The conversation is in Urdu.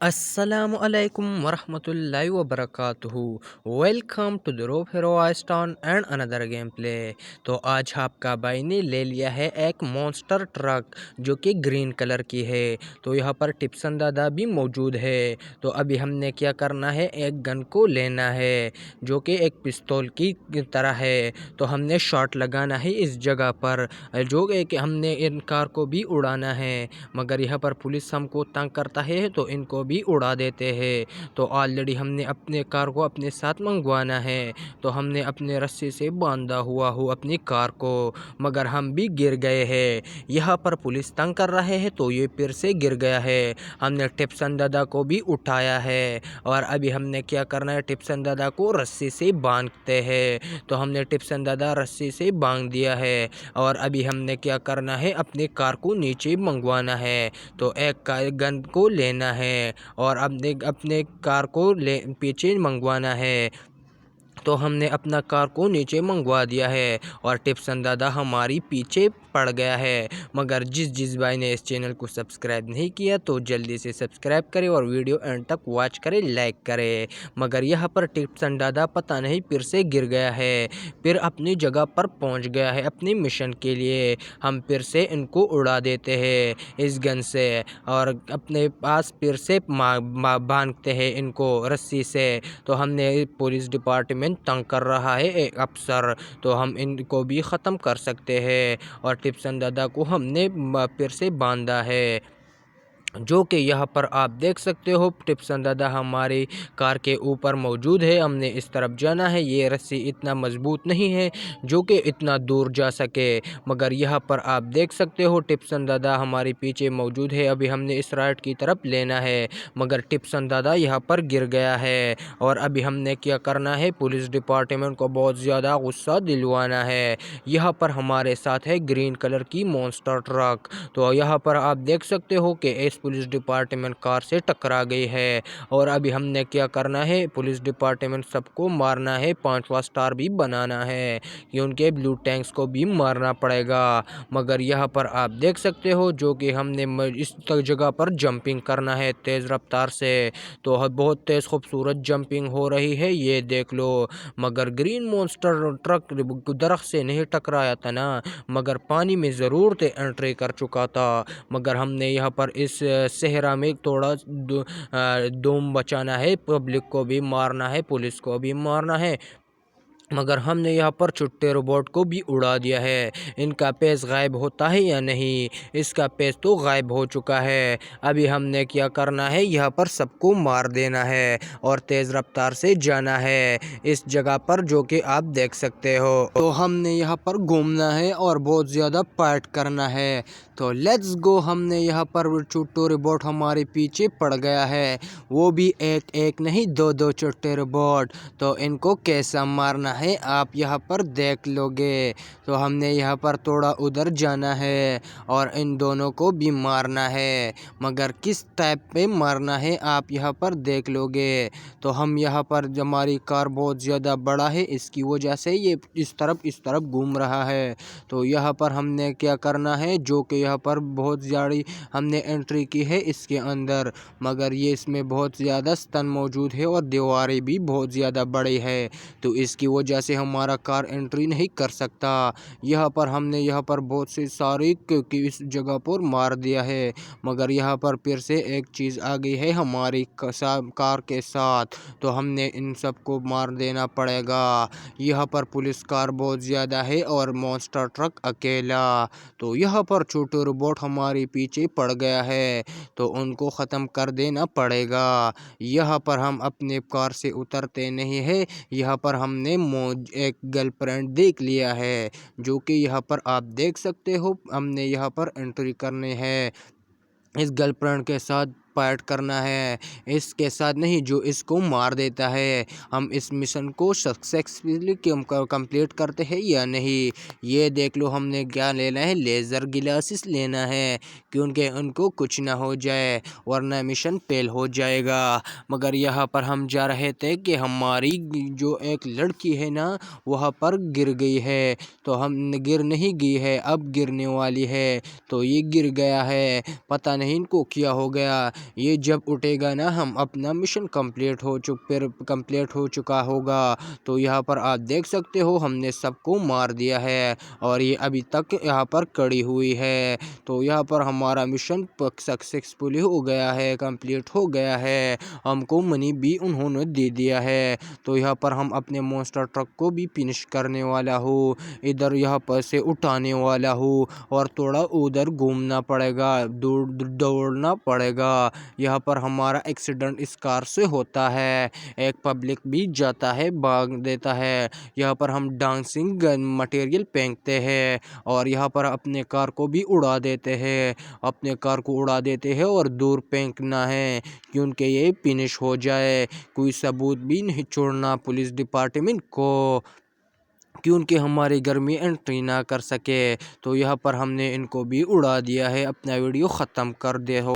السلام علیکم ورحمۃ اللہ وبرکاتہ۔ Welcome to the rope hero آئسٹون اینڈ اندر گیم پلے۔ تو آج آپ کا بھائی نے لے لیا ہے ایک مونسٹر ٹرک جو کہ گرین کلر کی ہے۔ تو یہاں پر ٹپسن دادا بھی موجود ہے۔ تو ابھی ہم نے کیا کرنا ہے، ایک گن کو لینا ہے جو کہ ایک پستول کی طرح ہے۔ تو ہم نے شاٹ لگانا ہے اس جگہ پر، جو کہ ہم نے ان کار کو بھی اڑانا ہے، مگر یہاں پر پولیس ہم کو تنگ کرتا ہے تو ان کو بھی اڑا دیتے ہیں۔ تو آلریڈی ہم نے اپنے کار کو اپنے ساتھ منگوانا ہے، تو ہم نے اپنے رسی سے باندھا ہوا ہو اپنی کار کو، مگر ہم بھی گر گئے ہیں۔ یہاں پر پولیس تنگ کر رہے ہیں تو یہ پھر سے گر گیا ہے۔ ہم نے ٹپسن دادا کو بھی اٹھایا ہے، اور ابھی ہم نے کیا کرنا ہے، ٹپسن دادا کو رسی سے باندھتے ہیں۔ تو ہم نے ٹپسن دادا رسی سے باندھ دیا ہے، اور ابھی ہم نے کیا کرنا ہے، اپنی کار کو نیچے منگوانا ہے۔ تو ایک گن کو لینا ہے اور اپنے کار کو پیچھے منگوانا ہے۔ تو ہم نے اپنا کار کو نیچے منگوا دیا ہے، اور ٹپسن دادا ہماری پیچھے پڑ گیا ہے۔ مگر جس بھائی نے اس چینل کو سبسکرائب نہیں کیا تو جلدی سے سبسکرائب کرے اور ویڈیو اینڈ تک واچ کرے، لائک کرے۔ مگر یہاں پر ٹپسن دادا پتہ نہیں پھر سے گر گیا ہے، پھر اپنی جگہ پر پہنچ گیا ہے اپنی مشن کے لیے۔ ہم پھر سے ان کو اڑا دیتے ہیں اس گن سے، اور اپنے پاس پھر سے باندھتے ہیں ان کو رسی سے۔ تو ہم نے پولیس ڈپارٹمنٹ تنگ کر رہا ہے ایک افسر، تو ہم ان کو بھی ختم کر سکتے ہیں، اور ٹپسن دادا کو ہم نے پھر سے باندھا ہے، جو کہ یہاں پر آپ دیکھ سکتے ہو۔ ٹپسن دادا ہماری کار کے اوپر موجود ہے، ہم نے اس طرف جانا ہے۔ یہ رسی اتنا مضبوط نہیں ہے جو کہ اتنا دور جا سکے، مگر یہاں پر آپ دیکھ سکتے ہو ٹپسن دادا ہمارے پیچھے موجود ہے۔ ابھی ہم نے اس رائٹ کی طرف لینا ہے، مگر ٹپسن دادا یہاں پر گر گیا ہے، اور ابھی ہم نے کیا کرنا ہے، پولیس ڈپارٹمنٹ کو بہت زیادہ غصہ دلوانا ہے۔ یہاں پر ہمارے ساتھ ہے گرین کلر کی مونسٹر ٹرک۔ تو یہاں پر آپ دیکھ سکتے ہو کہ اس پولیس ڈپارٹمنٹ کار سے ٹکرا گئی ہے، اور ابھی ہم نے کیا کرنا ہے، پولیس ڈپارٹمنٹ سب کو مارنا ہے، 5واں سٹار بھی بنانا ہے، کہ ان کے بلو ٹینکس کو بھی مارنا پڑے گا۔ مگر یہاں پر آپ دیکھ سکتے ہو جو کہ ہم نے اس جگہ پر جمپنگ کرنا ہے تیز رفتار سے، تو بہت تیز خوبصورت جمپنگ ہو رہی ہے، یہ دیکھ لو۔ مگر گرین مونسٹر ٹرک درخت سے نہیں ٹکرایا تھا نا، مگر پانی میں ضرور انٹری کر چکا تھا۔ مگر ہم نے یہاں پر اس صحرا میں تھوڑا دوم بچانا ہے، پبلک کو بھی مارنا ہے، پولیس کو بھی مارنا ہے، مگر ہم نے یہاں پر چھٹے روبوٹ کو بھی اڑا دیا ہے۔ ان کا پیس غائب ہوتا ہے یا نہیں؟ اس کا پیس تو غائب ہو چکا ہے۔ ابھی ہم نے کیا کرنا ہے، یہاں پر سب کو مار دینا ہے، اور تیز رفتار سے جانا ہے اس جگہ پر، جو کہ آپ دیکھ سکتے ہو۔ تو ہم نے یہاں پر گھومنا ہے اور بہت زیادہ فائٹ کرنا ہے۔ تو لیٹس گو۔ ہم نے یہاں پر چھوٹو روبوٹ ہمارے پیچھے پڑ گیا ہے، وہ بھی ایک نہیں، دو چھوٹے روبوٹ۔ تو ان کو کیسا مارنا ہے آپ یہاں پر دیکھ لو گے۔ تو ہم نے یہاں پر تھوڑا ادھر جانا ہے، اور ان دونوں کو بھی مارنا ہے، مگر کس ٹائپ پہ مارنا ہے آپ یہاں پر دیکھ لو گے۔ تو ہم یہاں پر ہماری کار بہت زیادہ بڑا ہے، اس کی وجہ سے یہ اس طرف گھوم رہا ہے۔ تو یہاں پر ہم نے کیا کرنا ہے، جو کہ یہاں پر بہت زیادہ ہم نے انٹری کی ہے اس کے اندر، مگر یہ اس میں بہت زیادہ ستن موجود ہے، اور دیواریں بھی بہت زیادہ بڑی ہے، تو اس کی وجہ سے ہمارا کار انٹری نہیں کر سکتا۔ یہاں پر ہم نے یہاں پر بہت سے سارے اس جگہ پر مار دیا ہے، مگر یہاں پر پھر سے ایک چیز آ گئی ہے ہماری کار کے ساتھ، تو ہم نے ان سب کو مار دینا پڑے گا۔ یہاں پر پولیس کار بہت زیادہ ہے اور مونسٹر ٹرک اکیلا۔ تو یہاں پر چھوٹے روبوٹ ہمارے پیچھے پڑ گیا ہے، تو ان کو ختم کر دینا پڑے گا۔ یہاں پر ہم اپنے کار سے اترتے نہیں ہیں، یہاں پر ہم نے ایک گرل فرینڈ دیکھ لیا ہے، جو کہ یہاں پر آپ دیکھ سکتے ہو۔ ہم نے یہاں پر انٹری کرنی ہے، اس گرل فرینڈ کے ساتھ فائٹ کرنا ہے، اس کے ساتھ نہیں جو اس کو مار دیتا ہے۔ ہم اس مشن کو سکسیسفلی کمپلیٹ کرتے ہیں یا نہیں، یہ دیکھ لو۔ ہم نے کیا لینا ہے، لیزر گلاسز لینا ہے، کیونکہ ان کو کچھ نہ ہو جائے، ورنہ مشن فیل ہو جائے گا۔ مگر یہاں پر ہم جا رہے تھے کہ ہماری جو ایک لڑکی ہے نا، وہاں پر گر گئی ہے، تو ہم گر نہیں گئی ہے، اب گرنے والی ہے، تو یہ گر گیا ہے، پتہ نہیں ان کو کیا ہو گیا۔ یہ جب اٹھے گا نا ہم اپنا مشن کمپلیٹ ہو چکا ہوگا۔ تو یہاں پر آپ دیکھ سکتے ہو ہم نے سب کو مار دیا ہے اور یہ ابھی تک یہاں پر کڑی ہوئی ہے۔ تو یہاں پر ہمارا مشن سکسیسفلی ہو گیا ہے، کمپلیٹ ہو گیا ہے، ہم کو منی بھی انہوں نے دے دیا ہے۔ تو یہاں پر ہم اپنے مونسٹر ٹرک کو بھی فنش کرنے والا ہوں، ادھر یہاں پر سے اٹھانے والا ہوں اور تھوڑا ادھر گھومنا پڑے گا، دوڑنا پڑے گا۔ یہاں پر ہمارا ایکسیڈنٹ اس کار سے ہوتا ہے، ایک پبلک بھی جاتا ہے، بھاگ دیتا ہے۔ یہاں پر ہم ڈانسنگ مٹیریل پھینکتے ہیں اور یہاں پر اپنے کار کو بھی اڑا دیتے ہیں، اور دور پھینکنا ہے کیونکہ یہ فنش ہو جائے۔ کوئی ثبوت بھی نہیں چھوڑنا پولیس ڈپارٹمنٹ کو کیونکہ ہمارے گھر میں انٹری نہ کر سکے۔ تو یہاں پر ہم نے ان کو بھی اڑا دیا ہے۔ اپنا ویڈیو ختم کر دے ہو۔